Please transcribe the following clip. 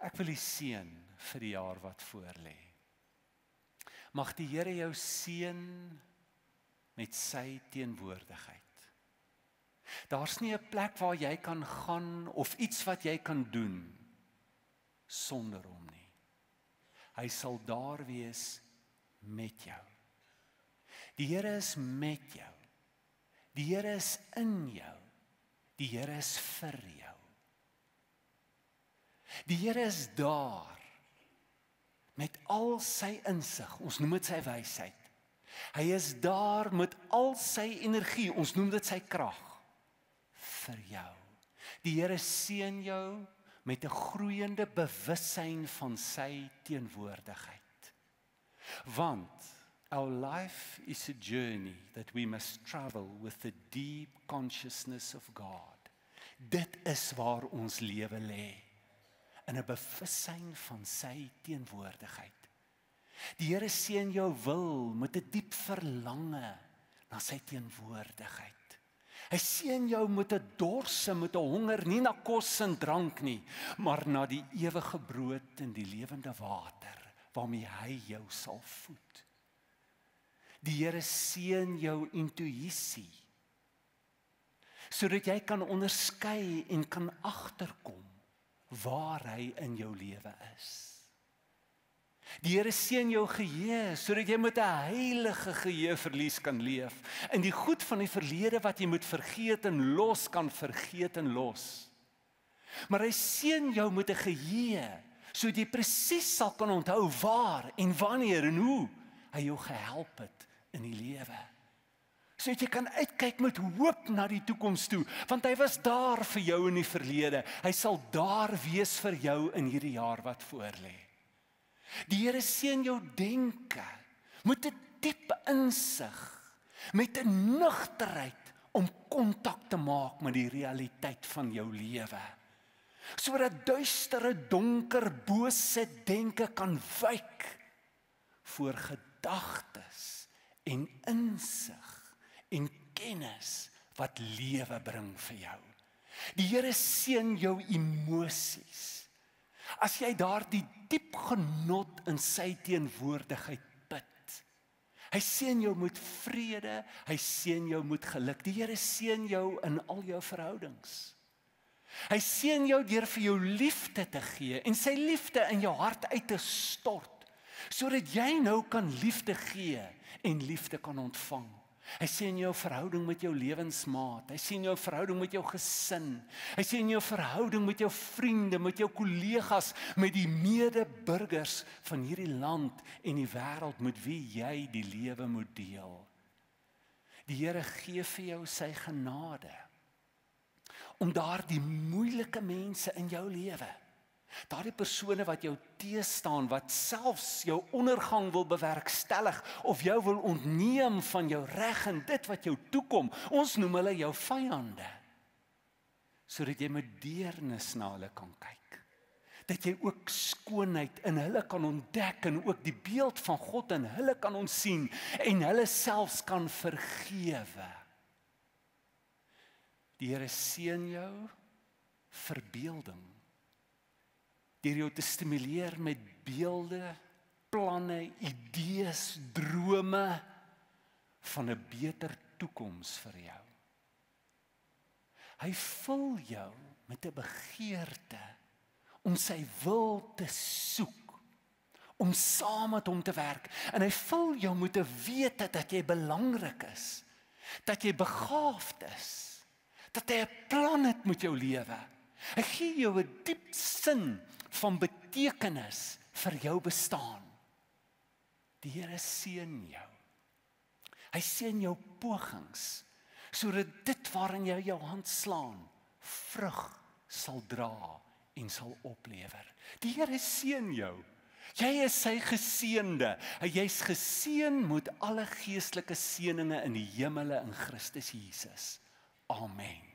Ek wil U seën vir die jaar wat voorlê. Mag die Here jou seën met sy teenwoordigheid. Daar's nie 'n plek waar jy kan gaan of iets wat jy kan doen sonder hom nie. Hy sal daar wees met jou. Die Here is met jou. Die Here is in jou. Die Here is vir jou. Die Here is daar met al sy insig, ons noem dit sy wysheid. Hy is daar met al sy energie, ons noem dit sy krag, vir jou. Die Here seën jou met 'n groeiende bewussyn van sy teenwoordigheid. Want our life is a journey that we must travel with the deep consciousness of God. Dit is waar ons lewe lê, in 'n bewussyn van sy teenwoordigheid. Die Here seën jou wil met 'n diep verlange na sy teenwoordigheid. Hy seën jou met 'n dorse, met 'n honger, nie na kos en drank nie, maar na die ewige brood en die lewende water, waarmee hy jou sal voed. Die Here seën jou intuïsie, sodat jy kan onderskei en kan agterkom waar hy in jou lewe is. Die Here seën jou geheue, sodat jy met 'n heilige geheueverlies kan leef, en die goed van die verlede wat jy moet vergeet en los, kan vergeet en los. Maar hy seën jou met 'n geheue, sodat jy presies sal kan onthou waar en wanneer en hoe hy jou gehelp het in die lewe. Sodat jy kan uitkyk met hoop na die toekoms toe, want hy was daar vir jou in die verlede. Hy sal daar wees vir jou in hierdie jaar wat voorlê. Die Here seën jou denke met 'n diep insig, met 'n nugterheid om kontak te maak met die realiteit van jou lewe. Sodat duistere, donker, bose denke kan wyk voor gedagtes en insig en kennis wat lewe bring vir jou. Die Here seën jou emosies. As jy daardie diep genot in sy teenwoordigheid put. Hy seën jou met vrede, hy seën jou met geluk. Die Here seën jou in al jou verhoudings. Hy seën jou deur vir jou liefde te gee en sy liefde in jou hart uit te stort, sodat jy nou kan liefde gee en liefde kan ontvang. Hy seën jou verhouding met jou lewensmaat, hy seën jou verhouding met jou gesin, hy seën jou verhouding met jou vriende, met jou kollegas, met die medeburgers van hierdie land en die wêreld met wie jy die lewe moet deel. Die Here gee vir jou sy genade om daardie moeilike mense in jou lewe, daardie persone wat jou teestaan, wat selfs jou ondergang wil bewerkstellig of jou wil ontneem van jou reg en dit wat jou toekom, ons noem hulle jou vyande, sodat jy met deernis na hulle kan kyk, dat jy ook skoonheid in hulle kan ontdek en ook die beeld van God in hulle kan ontsien en hulle selfs kan vergewe. Die Here seën jou verbeelding, deur jou te stimuleer met beelde, planne, idees, drome van 'n beter toekoms vir jou. Hy vul jou met 'n begeerte om sy wil te soek, om saam met hom te werk, en hy vul jou met 'n wete dat jy belangrik is, dat jy begaafd is, dat hy 'n plan het met jou lewe. Hy gee jou 'n diep sin van betekenis vir jou bestaan. Die Here seën jou. Hy seën jou pogings, sodat dit waarin jy jou hand slaan, vrug sal dra en sal oplewer. Die Here seën jou. Jy is sy geseënde. Jy's geseën met alle geestelike seëninge in die hemele in Christus Jesus. Amen.